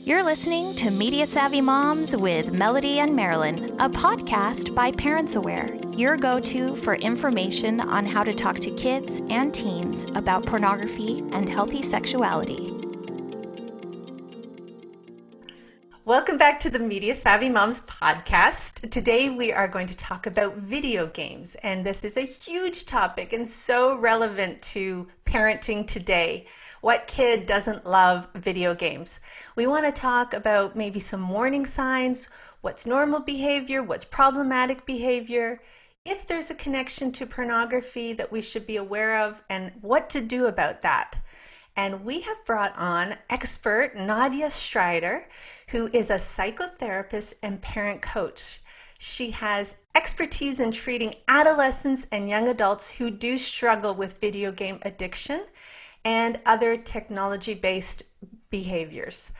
You're listening to Media Savvy Moms with Melody and Marilyn, a podcast by Parents Aware, your go-to for information on how to talk to kids and teens about pornography and healthy sexuality. Welcome back to the Media Savvy Moms podcast. Today we are going to talk about video games, and this is a huge topic and so relevant to parenting today. What kid doesn't love video games? We want to talk about maybe some warning signs, what's normal behavior, what's problematic behavior, if there's a connection to pornography that we should be aware of, and what to do about that. And we have brought on expert Nadja Strieter, who is a psychotherapist and parent coach. She has expertise in treating adolescents and young adults who do struggle with video game addiction and other technology-based behaviors.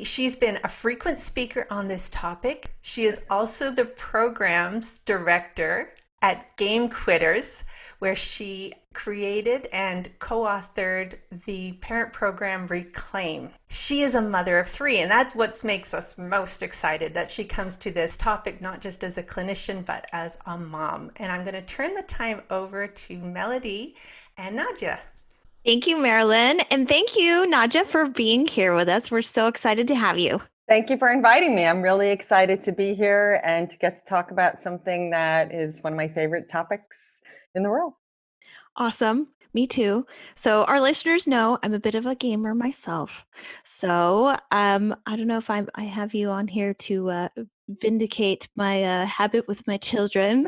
She's been a frequent speaker on this topic. She is also the program's director at Game Quitters, where she created and co-authored the parent program Reclaim. She is a mother of three, and that's what makes us most excited, that she comes to this topic not just as a clinician, but as a mom. And I'm going to turn the time over to Melody and Nadja. Thank you, Marilyn. And thank you, Nadja, for being here with us. We're so excited to have you. Thank you for inviting me. I'm really excited to be here and to get to talk about something that is one of my favorite topics in the world. Awesome. Me too. So our listeners know I'm a bit of a gamer myself. So I don't know if I have you on here to vindicate my habit with my children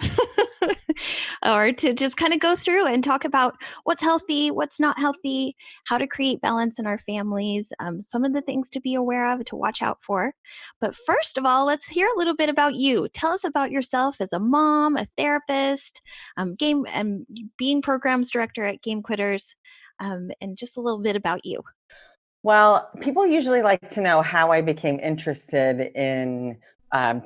or to just kind of go through and talk about what's healthy, what's not healthy, how to create balance in our families, some of the things to be aware of, to watch out for. But first of all, let's hear a little bit about you. Tell us about yourself as a mom, a therapist, being programs director at Game Quitters, and just a little bit about you. Well, people usually like to know how I became interested in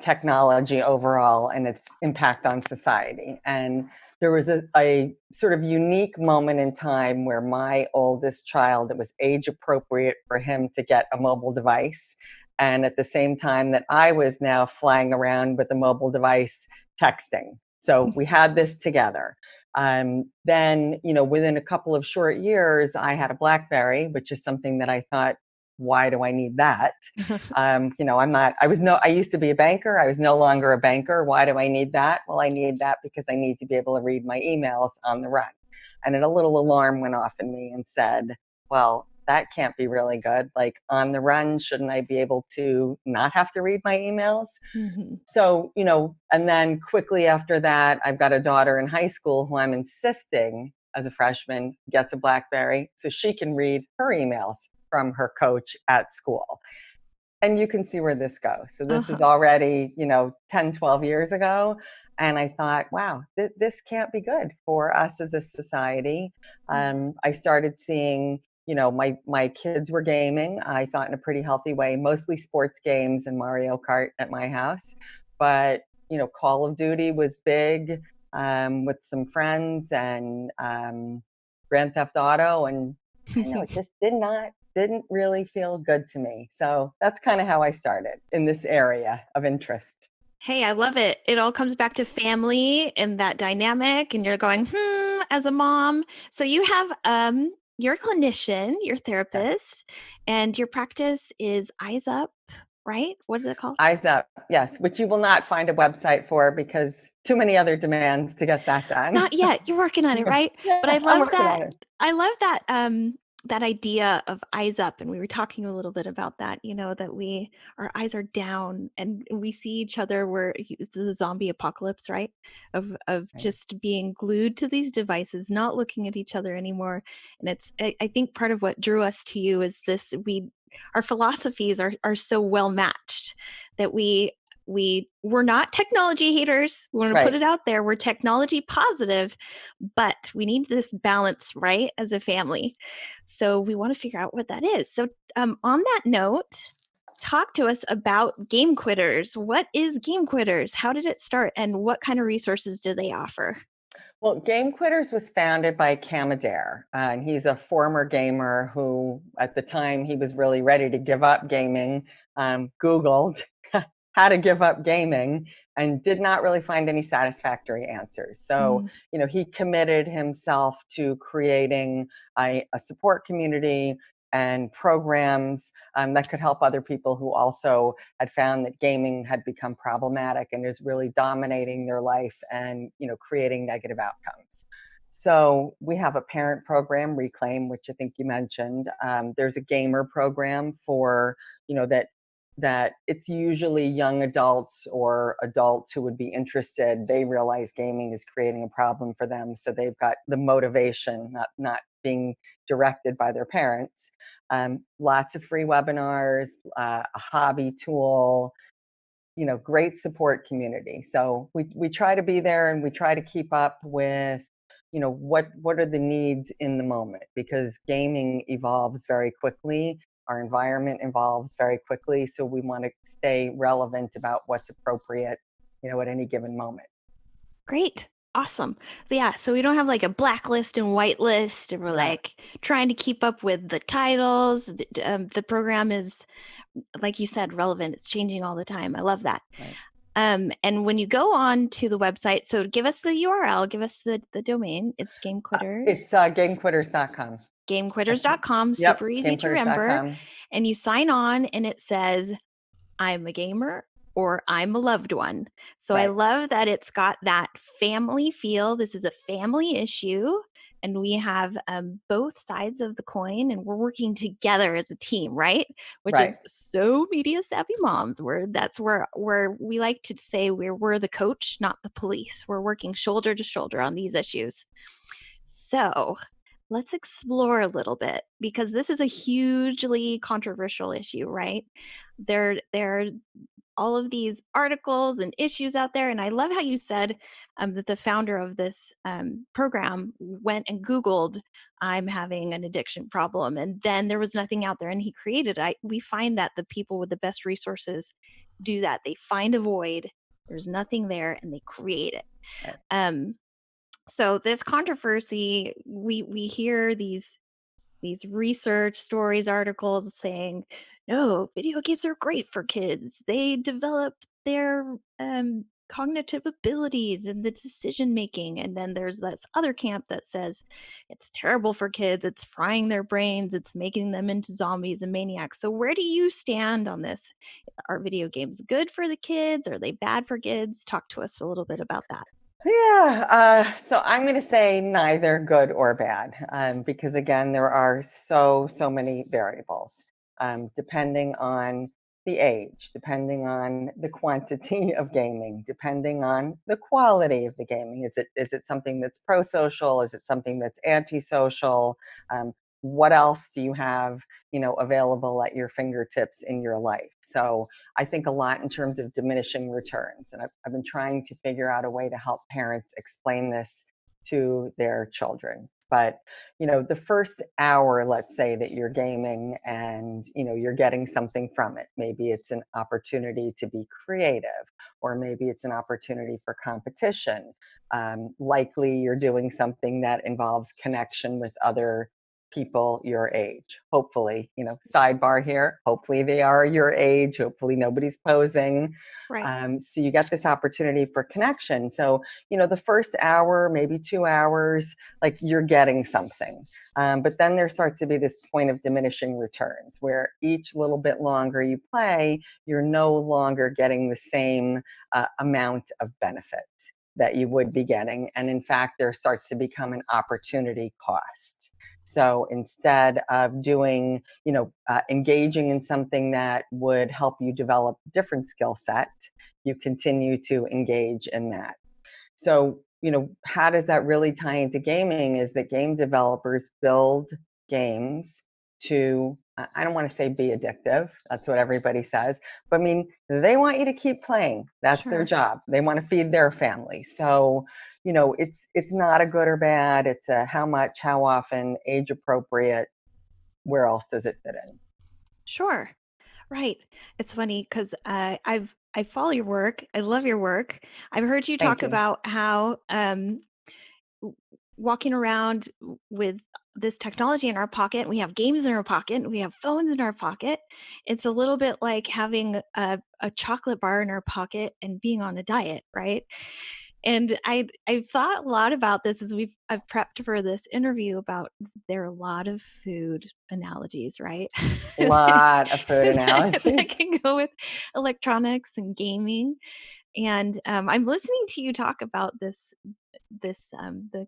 technology overall and its impact on society. And there was a sort of unique moment in time where my oldest child, it was age appropriate for him to get a mobile device. And at the same time that I was now flying around with a mobile device texting. So we had this together. Then, within a couple of short years, I had a BlackBerry, which is something that I thought, why do I need that? I used to be a banker. I was no longer a banker. Why do I need that? Well, I need that because I need to be able to read my emails on the run. And then a little alarm went off in me and said, well, that can't be really good. Like on the run, shouldn't I be able to not have to read my emails? Mm-hmm. So, and then quickly after that, I've got a daughter in high school who I'm insisting as a freshman gets a BlackBerry so she can read her emails from her coach at school. And you can see where this goes. So this is already, 10, 12 years ago. And I thought, wow, this can't be good for us as a society. I started seeing, my kids were gaming, I thought in a pretty healthy way, mostly sports games and Mario Kart at my house. But, Call of Duty was big with some friends and Grand Theft Auto. And it just didn't really feel good to me. So that's kind of how I started in this area of interest. Hey, I love it. It all comes back to family and that dynamic, and you're going, as a mom. So you have, you're a clinician, you're a therapist, and your practice is Eyes Up, right? What is it called? Eyes Up, yes, which you will not find a website for because too many other demands to get that done. Not yet. You're working on it, right? Yeah, but I love that. I love that. That idea of eyes up. And we were talking a little bit about that, that our eyes are down and we see each other it's the zombie apocalypse, right? Of right. Just being glued to these devices, not looking at each other anymore. And I think part of what drew us to you is this, our philosophies are so well matched that we're not technology haters. We want to put it out there. We're technology positive, but we need this balance, right, as a family. So we want to figure out what that is. So on that note, talk to us about Game Quitters. What is Game Quitters? How did it start? And what kind of resources do they offer? Well, Game Quitters was founded by Kamadare, and he's a former gamer who, at the time he was really ready to give up gaming, Googled how to give up gaming and did not really find any satisfactory answers. So, Mm, he committed himself to creating a support community and programs that could help other people who also had found that gaming had become problematic and is really dominating their life and creating negative outcomes. So we have a parent program, Reclaim, which I think you mentioned. There's a gamer program for that it's usually young adults or adults who would be interested. They realize gaming is creating a problem for them, so they've got the motivation, not being directed by their parents. Lots of free webinars, a hobby tool, great support community. So we try to be there and we try to keep up with, what are the needs in the moment, because gaming evolves very quickly. Our environment evolves very quickly. So we want to stay relevant about what's appropriate, at any given moment. great. Awesome. So yeah, so we don't have like a blacklist and whitelist, and we're Right. like trying to keep up with the titles. The program is, like you said, relevant. It's changing all the time. I love that. Right. And when you go on to the website, so give us the URL, give us the domain. It's Game Quitters, It's gamequitters.com. gamequitters.com, Yep, super easy to remember. gamequitters.com. And you sign on and it says, I'm a gamer or I'm a loved one. So I Right. love that it's got that family feel. This is a family issue. And we have both sides of the coin, and we're working together as a team, right? Which Right. is so media savvy moms. That's where we like to say we're the coach, not the police. We're working shoulder to shoulder on these issues. So let's explore a little bit, because this is a hugely controversial issue, right? There are all of these articles and issues out there. And I love how you said that the founder of this program went and Googled, I'm having an addiction problem. And then there was nothing out there and he created it. We find that the people with the best resources do that. They find a void, there's nothing there, and they create it. Right. So this controversy, we hear these research stories, articles saying, no, video games are great for kids. They develop their cognitive abilities and the decision making. And then there's this other camp that says it's terrible for kids. It's frying their brains. It's making them into zombies and maniacs. So where do you stand on this? Are video games good for the kids? Are they bad for kids? Talk to us a little bit about that. Yeah, so I'm going to say neither good or bad, because again, there are so many variables, depending on the age, depending on the quantity of gaming, depending on the quality of the gaming. Is it something that's pro-social? Is it something that's anti-social? What else do you have, available at your fingertips in your life? So I think a lot in terms of diminishing returns. And I've been trying to figure out a way to help parents explain this to their children. But, the first hour, let's say that you're gaming and, you're getting something from it. Maybe it's an opportunity to be creative, or maybe it's an opportunity for competition. Likely you're doing something that involves connection with other people your age. Hopefully, sidebar here, hopefully they are your age. Hopefully nobody's posing. Right. So you get this opportunity for connection. So, the first hour, maybe 2 hours, like you're getting something. But then there starts to be this point of diminishing returns where each little bit longer you play, you're no longer getting the same amount of benefit that you would be getting. And in fact, there starts to become an opportunity cost. So instead of doing, engaging in something that would help you develop a different skill set, you continue to engage in that. So, how does that really tie into gaming is that game developers build games to, I don't want to say be addictive. That's what everybody says. But I mean, they want you to keep playing. That's their Sure. job. They want to feed their family. So, it's not a good or bad. It's a how much, how often, age appropriate. Where else does it fit in? Sure. Right. It's funny because I follow your work. I love your work. I've heard you Thank talk you. about how walking around with this technology in our pocket. We have games in our pocket. And we have phones in our pocket. It's a little bit like having a chocolate bar in our pocket and being on a diet, right? And I've thought a lot about this as I've prepped for this interview about there are a lot of food analogies, right? Lot of food That analogies. can go with electronics and gaming. And I'm listening to you talk about the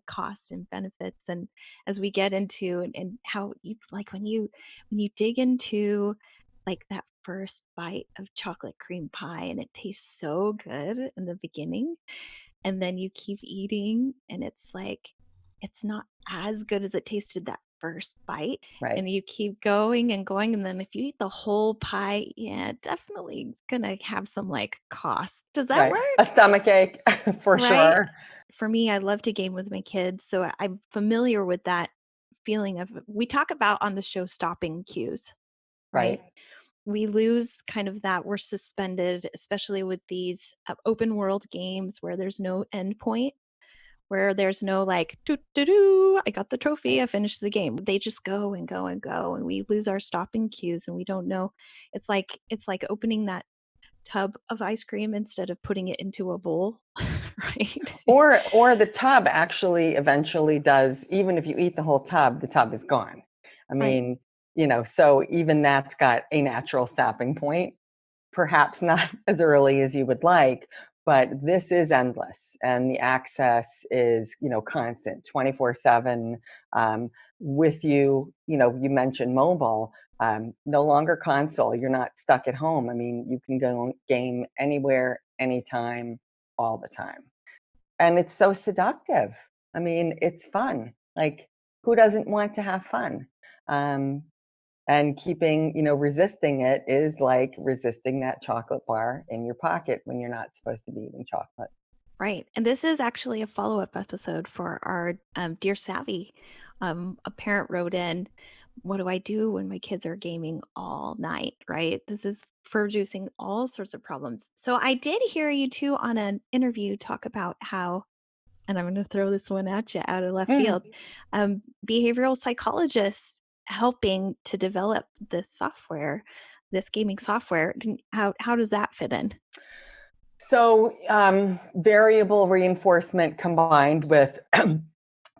cost and benefits, and as we get into and how you like when you dig into like that first bite of chocolate cream pie and it tastes so good in the beginning, and then you keep eating and it's like it's not as good as it tasted that first bite, Right. and you keep going and going, and then if you eat the whole pie, yeah, definitely gonna have some like cost. Does that Right. work? A stomach ache for Right? sure. For me, I love to game with my kids, so I'm familiar with that feeling of we talk about on the show stopping cues, right? Right. We lose kind of that we're suspended, especially with these open world games where there's no end point, where there's no like, doo, doo, doo, I got the trophy, I finished the game. They just go and go and go, and we lose our stopping cues, and we don't know. It's like opening that tub of ice cream instead of putting it into a bowl, right? Or the tub actually eventually does, even if you eat the whole tub, the tub is gone. I Right. mean, so even that's got a natural stopping point. Perhaps not as early as you would like, but this is endless and the access is, constant 24/7 with you. You mentioned mobile, no longer console. You're not stuck at home. I mean, you can go game anywhere, anytime, all the time. And it's so seductive. I mean, it's fun. Like, who doesn't want to have fun? Um, and keeping, resisting it is like resisting that chocolate bar in your pocket when you're not supposed to be eating chocolate. Right. And this is actually a follow-up episode for our Dear Savvy. A parent wrote in, what do I do when my kids are gaming all night? Right. This is producing all sorts of problems. So I did hear you too on an interview talk about how, and I'm going to throw this one at you out of left Mm. field, behavioral psychologists helping to develop this software, this gaming software. How does that fit in? So, variable reinforcement combined with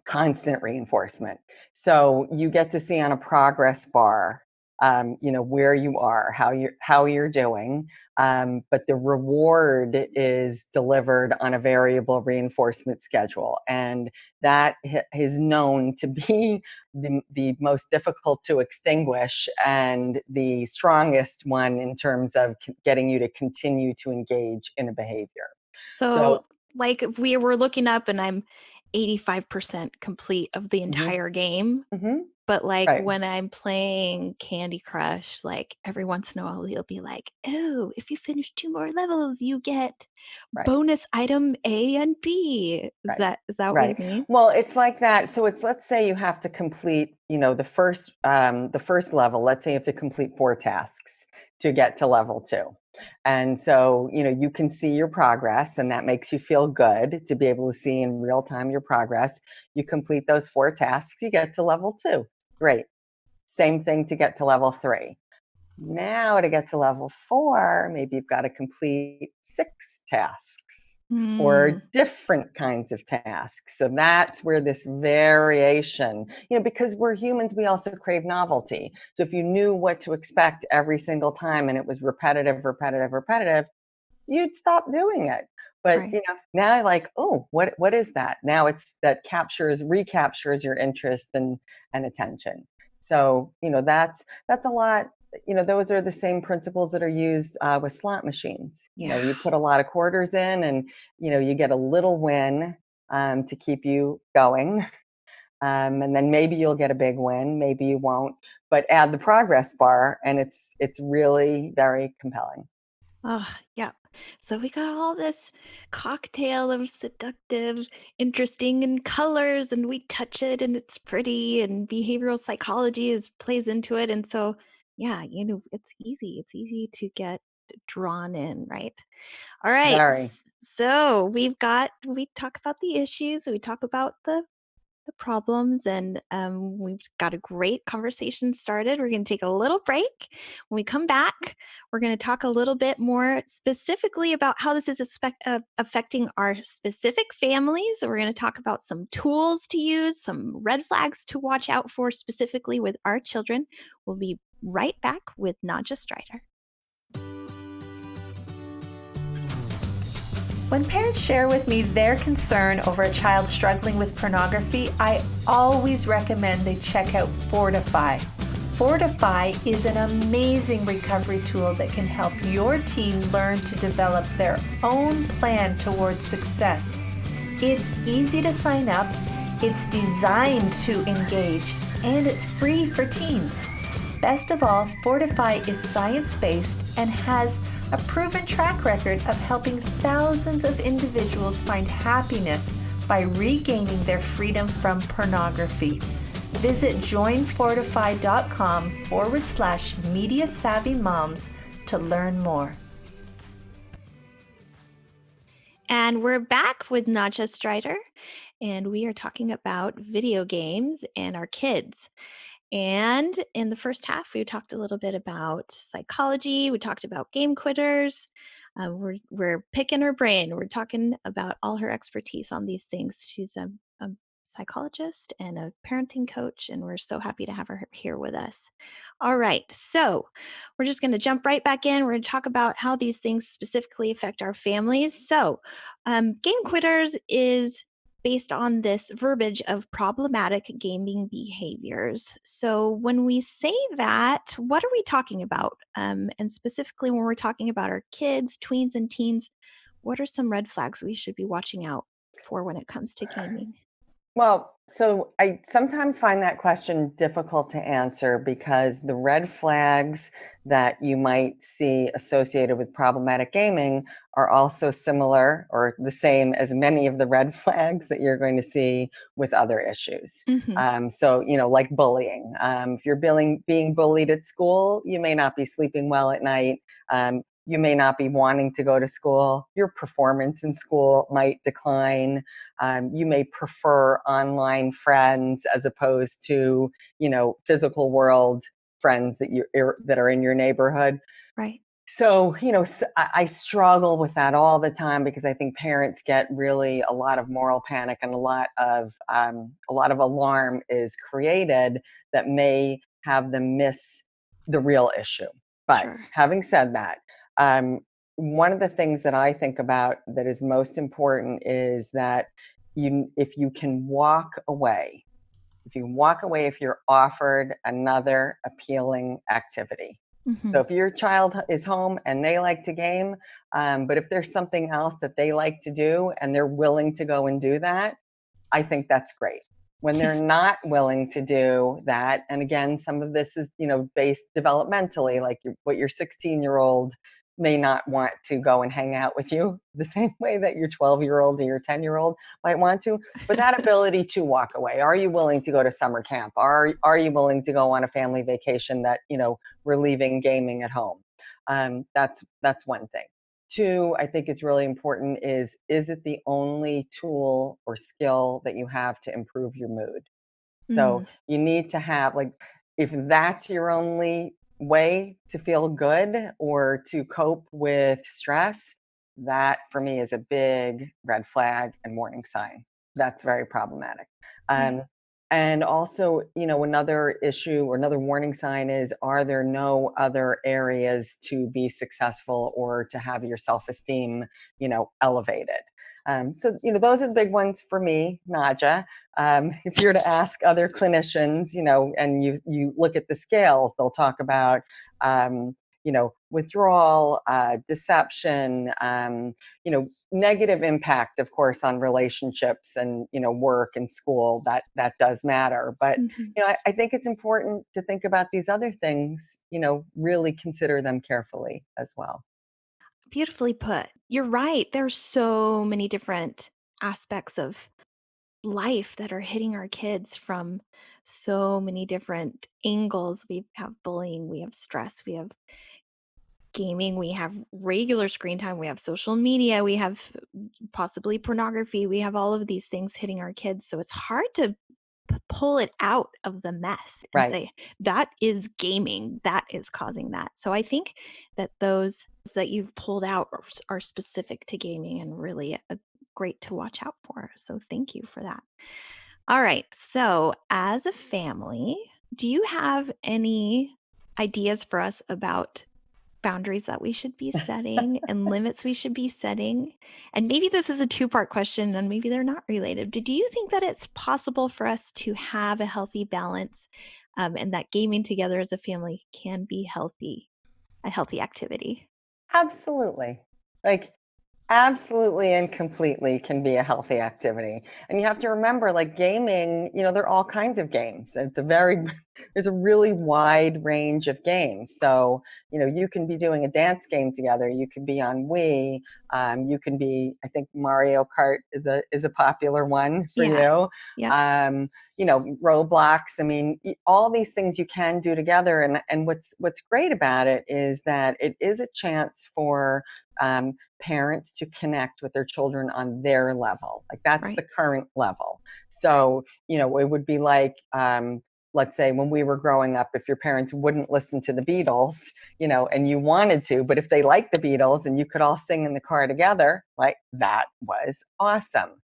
constant reinforcement. So you get to see on a progress bar, where you are, how you're doing, but the reward is delivered on a variable reinforcement schedule, and that is known to be the most difficult to extinguish and the strongest one in terms of getting you to continue to engage in a behavior. So, So, like, if we were looking up and I'm 85% complete of the mhm, entire game, mhm, but like right, when I'm playing Candy Crush, like every once in a while he'll be like, "Oh, if you finish 2 more levels, you get right. bonus item A and B." Right. Is that what you Right. mean? Well, it's like that. So it's, let's say you have to complete, the first level. Let's say you have to complete 4 tasks to get to level 2. And so, you can see your progress and that makes you feel good to be able to see in real time your progress. You complete those 4 tasks, you get to level 2. Great. Same thing to get to level 3. Now, to get to level 4, maybe you've got to complete 6 tasks Hmm. or different kinds of tasks. So that's where this variation, because we're humans, we also crave novelty. So if you knew what to expect every single time and it was repetitive, repetitive, repetitive, you'd stop doing it. But Right. now like, oh, what is that? Now it's that recaptures your interest and attention. So that's a lot. Those are the same principles that are used with slot machines. Yeah. You put a lot of quarters in, and you get a little win to keep you going, and then maybe you'll get a big win, maybe you won't. But add the progress bar, and it's really very compelling. Oh, yeah. So we got all this cocktail of seductive, interesting in colors, and we touch it and it's pretty, and behavioral psychology is plays into it. And so, yeah, it's easy. It's easy to get drawn in, right? All right. Very. So we talk about the issues, we talk about the problems, and we've got a great conversation started. We're going to take a little break. When we come back, we're going to talk a little bit more specifically about how this is affecting our specific families. We're going to talk about some tools to use, some red flags to watch out for specifically with our children. We'll be right back with Nadja Strieter. When parents share with me their concern over a child struggling with pornography, I always recommend they check out Fortify. Fortify is an amazing recovery tool that can help your teen learn to develop their own plan towards success. It's easy to sign up, it's designed to engage, and it's free for teens. Best of all, Fortify is science-based and has a proven track record of helping thousands of individuals find happiness by regaining their freedom from pornography. Visit joinfortify.com/media savvy moms to learn more. And we're back with Nadja Strieter, and we are talking about video games and our kids. And in the first half, we talked a little bit about psychology. We talked about game quitters. We're picking her brain. We're talking about all her expertise on these things. She's a psychologist and a parenting coach, and we're so happy to have her here with us. All right, so we're just going to jump right back in. We're going to talk about how these things specifically affect our families. So, game quitters is based on this verbiage of problematic gaming behaviors. So, when we say that, what are we talking about? And specifically, when we're talking about our kids, tweens, and teens, what are some red flags we should be watching out for when it comes to gaming? Well, so I sometimes find that question difficult to answer because the red flags that you might see associated with problematic gaming are also similar or the same as many of the red flags that you're going to see with other issues. Mm-hmm. Like bullying. If you're being bullied at school, you may not be sleeping well at night. You may not be wanting to go to school. Your performance in school might decline. You may prefer online friends as opposed to, physical world friends that are in your neighborhood. Right. So, I struggle with that all the time because I think parents get really a lot of moral panic and a lot of alarm is created that may have them miss the real issue. But Sure. having said that, one of the things that I think about that is most important is that if you can walk away, if you're offered another appealing activity. Mm-hmm. So if your child is home and they like to game, but if there's something else that they like to do and they're willing to go and do that, I think that's great. When they're not willing to do that, and again, some of this is, based developmentally, like what your 16-year-old may not want to go and hang out with you the same way that your 12-year-old or your 10-year-old might want to. But that ability to walk away, are you willing to go to summer camp? Are you willing to go on a family vacation that, we're leaving gaming at home? That's one thing. Two, I think it's really important is it the only tool or skill that you have to improve your mood? So you need to have, like, if that's your only way to feel good or to cope with stress, that for me is a big red flag and warning sign. That's very problematic. Right. And also, another issue or another warning sign is, are there no other areas to be successful or to have your self-esteem, elevated? Those are the big ones for me, Nadja. If you're to ask other clinicians, and you look at the scales, they'll talk about, withdrawal, deception, negative impact, of course, on relationships and, work and school. That does matter. But, I think it's important to think about these other things, really consider them carefully as well. Beautifully put. You're right. There's so many different aspects of life that are hitting our kids from so many different angles. We have bullying, we have stress, we have gaming, we have regular screen time, we have social media, we have possibly pornography, we have all of these things hitting our kids. So it's hard to pull it out of the mess and Right. say, that is gaming, that is causing that. So I think that those that you've pulled out are specific to gaming and really great to watch out for. So thank you for that. All right. So as a family, do you have any ideas for us about boundaries that we should be setting and limits we should be setting? And maybe this is a two-part question and maybe they're not related. But do you think that it's possible for us to have a healthy balance, and that gaming together as a family can be healthy, a healthy activity? Absolutely. Like, absolutely and completely can be a healthy activity. And you have to remember, like, gaming, there are all kinds of games. There's a really wide range of games. So, you can be doing a dance game together. You can be on Wii. You can be, I think Mario Kart is a popular one for Yeah. you. Yep. Roblox. I mean, all these things you can do together. And what's great about it is that it is a chance for parents to connect with their children on their level. Like, that's Right. the current level. So, it would be like, let's say when we were growing up, if your parents wouldn't listen to the Beatles, and you wanted to, but if they liked the Beatles and you could all sing in the car together, like, that was awesome.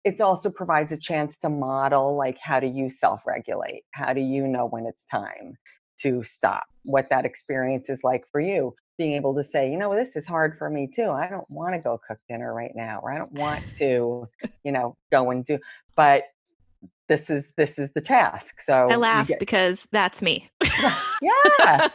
It also provides a chance to model, like, how do you self-regulate? How do you know when it's time to stop? What that experience is like for you, being able to say, this is hard for me too. I don't want to go cook dinner right now, or I don't want to, go and do, but this is the task. I So you laugh get, because that's me. yeah.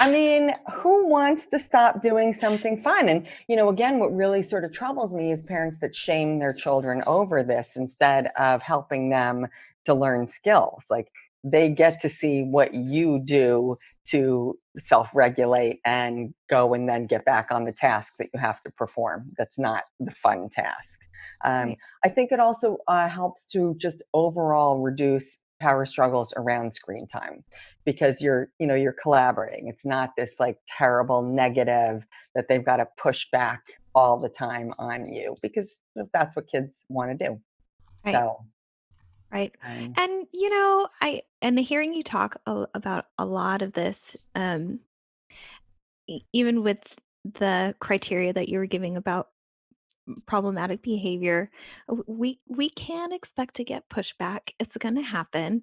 I mean, who wants to stop doing something fun? And, again, what really sort of troubles me is parents that shame their children over this instead of helping them to learn skills. Like, they get to see what you do to self-regulate and go and then get back on the task that you have to perform. That's not the fun task. Right. I think it also helps to just overall reduce power struggles around screen time, because you're collaborating. It's not this like terrible negative that they've got to push back all the time on you, because that's what kids want to do. Right. So, Right. um, And hearing you talk about a lot of this, even with the criteria that you were giving about problematic behavior, we can expect to get pushback. It's going to happen,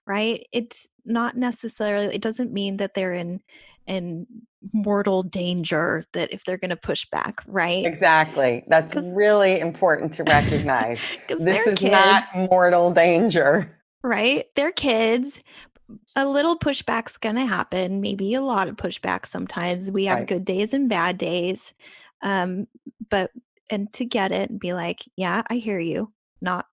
right? It's not necessarily, it doesn't mean that they're in mortal danger, that if they're going to push back, right? exactly. That's Because really important to recognize. This they're is not kids, mortal danger. right? They're kids. A little pushback's going to happen, maybe a lot of pushback sometimes. We have Right. good days and bad days. Um, but and to get it and be like, yeah, I hear you. Not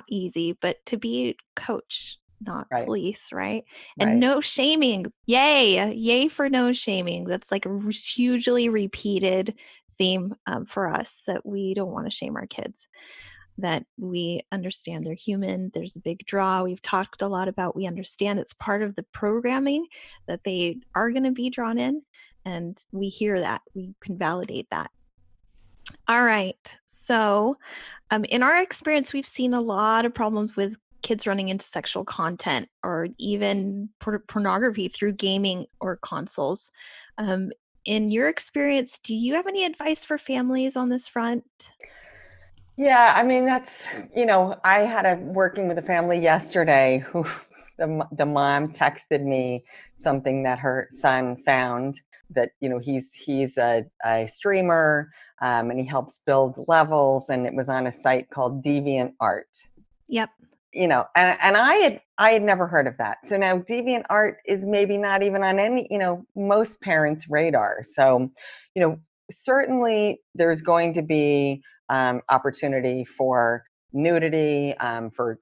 easy, but to be coach, not Right. police, right? And Right. no shaming. Yay. Yay for no shaming. That's like a hugely repeated theme, for us, that we don't want to shame our kids, that we understand they're human. There's a big draw. We've talked a lot about, we understand it's part of the programming that they are going to be drawn in. And we hear that. We can validate that. All right. So, in our experience, we've seen a lot of problems with kids running into sexual content or even pornography through gaming or consoles. Um, in your experience, do you have any advice for families on this front? Yeah, I mean, I had working with a family yesterday who the mom texted me something that her son found, that, he's a streamer, and he helps build levels, and it was on a site called Deviant Art. Yep. And I had never heard of that. So now Deviant Art is maybe not even on any, most parents' radar. So, certainly there's going to be opportunity for nudity, for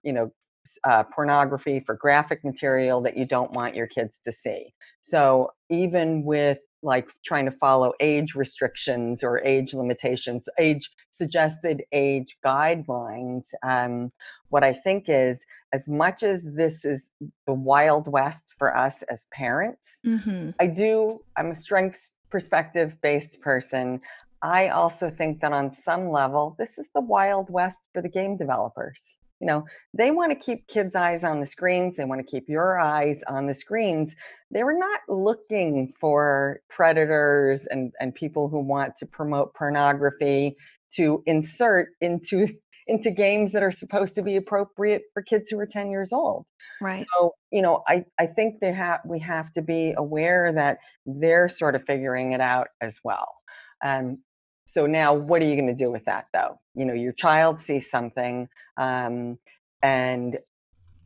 pornography, for graphic material that you don't want your kids to see. So even with like trying to follow age restrictions or age limitations, age suggested age guidelines, what I think is, as much as this is the Wild West for us as parents, Mm-hmm. I'm a strengths perspective based person. I also think that on some level, this is the Wild West for the game developers. You know, they want to keep kids' eyes on the screens. They want to keep your eyes on the screens. They were not looking for predators and people who want to promote pornography to insert into games that are supposed to be appropriate for kids who are 10 years old. Right. So, I think we have to be aware that they're sort of figuring it out as well. Um, so now what are you going to do with that though? Your child sees something, and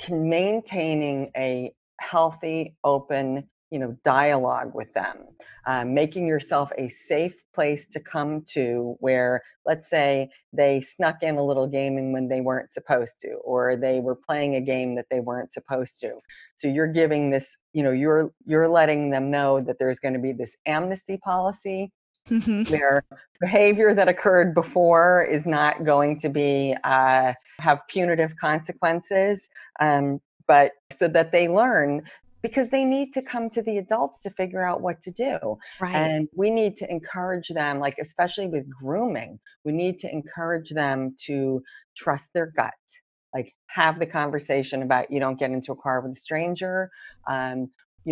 maintaining a healthy, open, dialogue with them, making yourself a safe place to come to where, let's say, they snuck in a little gaming when they weren't supposed to, or they were playing a game that they weren't supposed to. So you're giving this, you're letting them know that there's going to be this amnesty policy Mm-hmm. where behavior that occurred before is not going to be have punitive consequences, but so that they learn, because they need to come to the adults to figure out what to do. Right. And we need to encourage them, like especially with grooming, we need to encourage them to trust their gut. Like, have the conversation about, you don't get into a car with a stranger.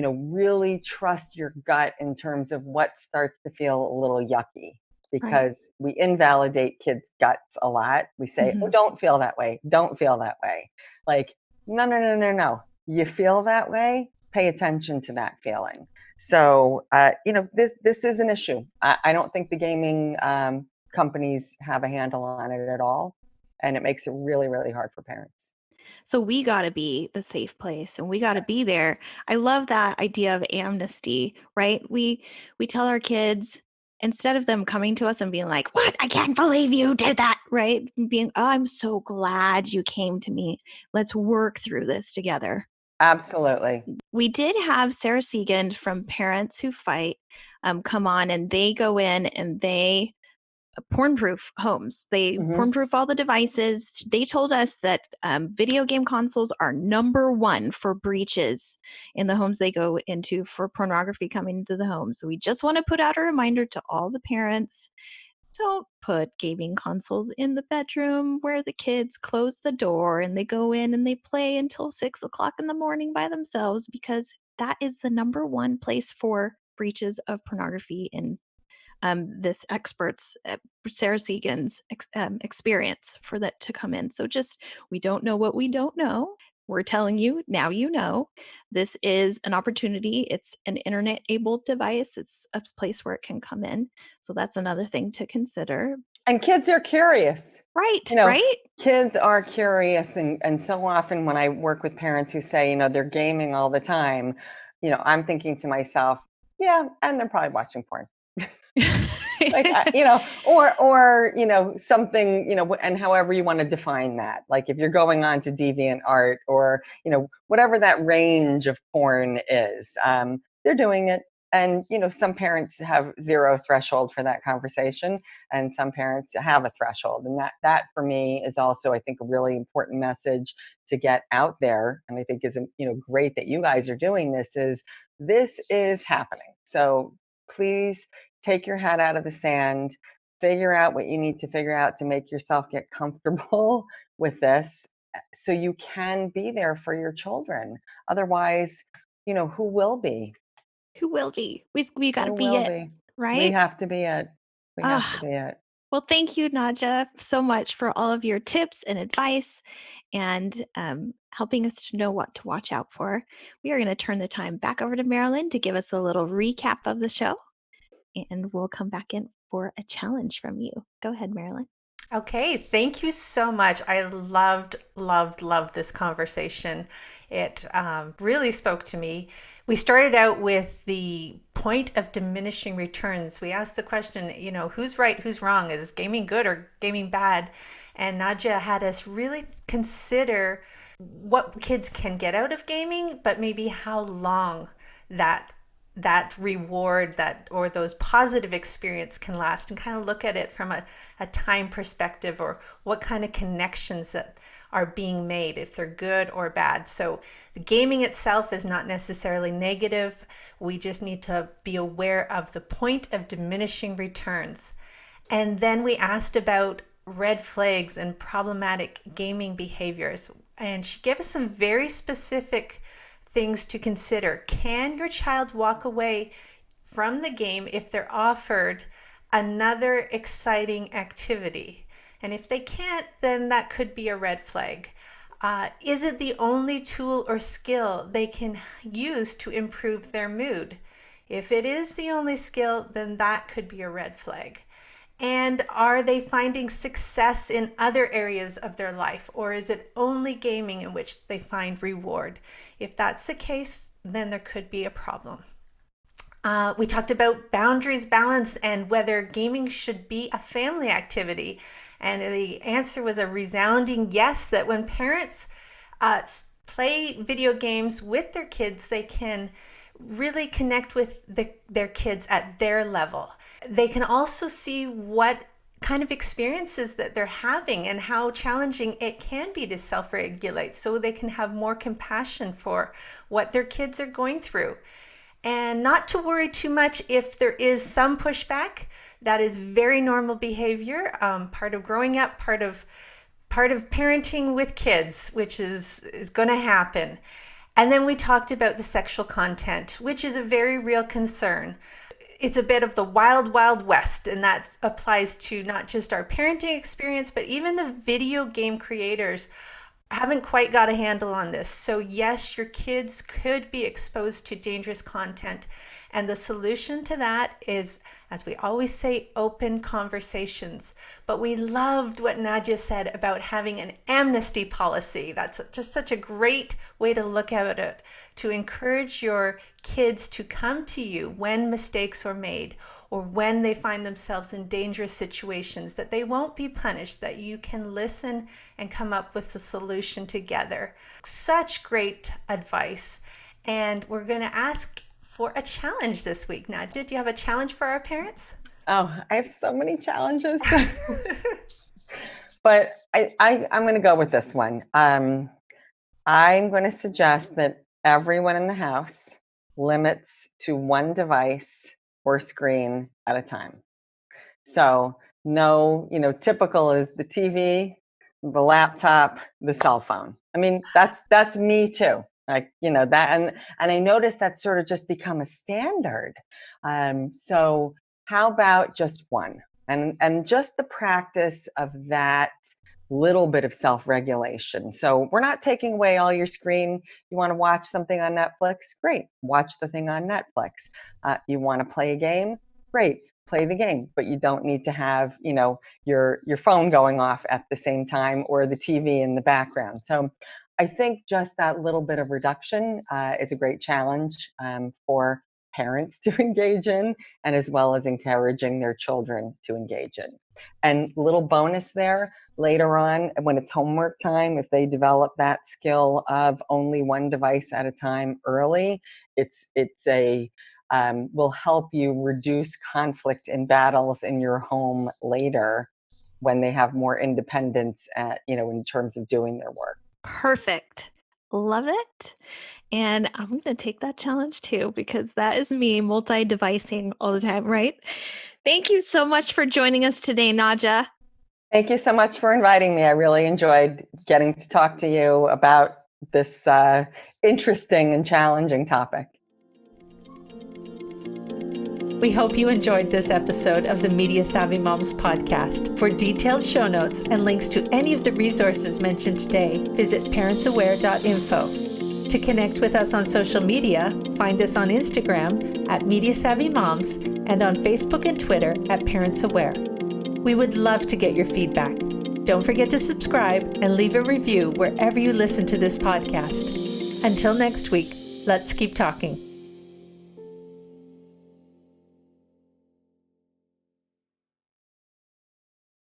Really trust your gut in terms of what starts to feel a little yucky, Right. because we invalidate kids' guts a lot. We say, oh, Mm-hmm. don't feel that way. Don't feel that way. Like, no, no, no, no, no. You feel that way. Pay attention to that feeling. So, this is an issue. I don't think the gaming companies have a handle on it at all. And it makes it really, really hard for parents. So we got to be the safe place and we got to be there. I love that idea of amnesty, right? We tell our kids, instead of them coming to us and being like, "What? I can't believe you did that," right? Being, "Oh, I'm so glad you came to me. Let's work through this together." Absolutely. We did have Sarah Segan from Parents Who Fight come on, and they go in and they porn-proof homes. They Hmm. porn-proof all the devices. They told us that video game consoles are number one for breaches in the homes they go into for pornography coming into the home. So we just want to put out a reminder to all the parents: don't put gaming consoles in the bedroom where the kids close the door and they go in and they play until 6 o'clock in the morning by themselves, because that is the number one place for breaches of pornography in this expert's, Sarah Segan's experience for that to come in. So just, we don't know what we don't know. We're telling you, now you know. This is an opportunity. It's an internet-able device. It's a place where it can come in. So that's another thing to consider. And kids are curious. Right, You know, right? kids are curious. And so often when I work with parents who say, they're gaming all the time, I'm thinking to myself, yeah, and they're probably watching porn. Like, or something, and however you want to define that. Like, if you're going on to deviant art, or whatever that range of porn is, they're doing it. And some parents have zero threshold for that conversation, and some parents have a threshold. And that for me is also, I think, a really important message to get out there. And I think is great that you guys are doing this is happening. So please take your head out of the sand, figure out what you need to figure out to make yourself get comfortable with this, so you can be there for your children. Otherwise, who will be? Who will be? We got to Who be will it, be? We right? have to be it. We have to Ah, be it. well, thank you, Nadja, so much for all of your tips and advice and helping us to know what to watch out for. We are going to turn the time back over to Marilyn to give us a little recap of the show, and we'll come back in for a challenge from you. Go ahead, Marilyn. Okay, thank you so much. I loved this conversation. It really spoke to me. We started out with the point of diminishing returns. We asked the question, who's right, who's wrong? Is gaming good or gaming bad? And Nadja had us really consider what kids can get out of gaming, but maybe how long that reward or those positive experience can last, and kind of look at it from a time perspective, or what kind of connections that are being made, if they're good or bad. So the gaming itself is not necessarily negative. We just need to be aware of the point of diminishing returns. And then we asked about red flags and problematic gaming behaviors. And she gave us some very specific things to consider. Can your child walk away from the game if they're offered another exciting activity? And if they can't, then that could be a red flag. Is it the only tool or skill they can use to improve their mood? If it is the only skill, then that could be a red flag. And are they finding success in other areas of their life, or is it only gaming in which they find reward? If that's the case, then there could be a problem. We talked about boundaries, balance, and whether gaming should be a family activity. And the answer was a resounding yes, that when parents play video games with their kids, they can really connect with their kids at their level. They can also see what kind of experiences that they're having and how challenging it can be to self-regulate, so they can have more compassion for what their kids are going through. And not to worry too much if there is some pushback. That is very normal behavior, part of growing up, part of parenting with kids, which is going to happen. And then we talked about the sexual content, which is a very real concern. It's a bit of the wild, wild west, and that applies to not just our parenting experience, but even the video game creators haven't quite got a handle on this. So yes, your kids could be exposed to dangerous content. And the solution to that is, as we always say, open conversations. But we loved what Nadja said about having an amnesty policy. That's just such a great way to look at it, to encourage your kids to come to you when mistakes are made, or when they find themselves in dangerous situations, that they won't be punished, that you can listen and come up with a solution together. Such great advice. And we're going to ask for a challenge this week. Nadja, do you have a challenge for our parents? Oh, I have so many challenges. But I'm going to go with this one. I'm going to suggest that everyone in the house limits to one device or screen at a time. So no, typical is the TV, the laptop, the cell phone. I mean, that's me too. Like, that, and I noticed that's sort of just become a standard. So how about just one, and just the practice of that little bit of self-regulation. So we're not taking away all your screen. You want to watch something on Netflix? Great. Watch the thing on Netflix. You want to play a game? Great. Play the game, but you don't need to have, your phone going off at the same time, or the TV in the background. So I think just that little bit of reduction is a great challenge for parents to engage in, and as well as encouraging their children to engage in. And little bonus there, later on, when it's homework time, if they develop that skill of only one device at a time early, will help you reduce conflict and battles in your home later, when they have more independence in terms of doing their work. Perfect. Love it. And I'm going to take that challenge too, because that is me multi-devicing all the time, right? Thank you so much for joining us today, Nadja. Thank you so much for inviting me. I really enjoyed getting to talk to you about this interesting and challenging topic. We hope you enjoyed this episode of the Media Savvy Moms podcast. For detailed show notes and links to any of the resources mentioned today, visit parentsaware.info. To connect with us on social media, find us on Instagram at Media Savvy Moms and on Facebook and Twitter at Parents Aware. We would love to get your feedback. Don't forget to subscribe and leave a review wherever you listen to this podcast. Until next week, let's keep talking.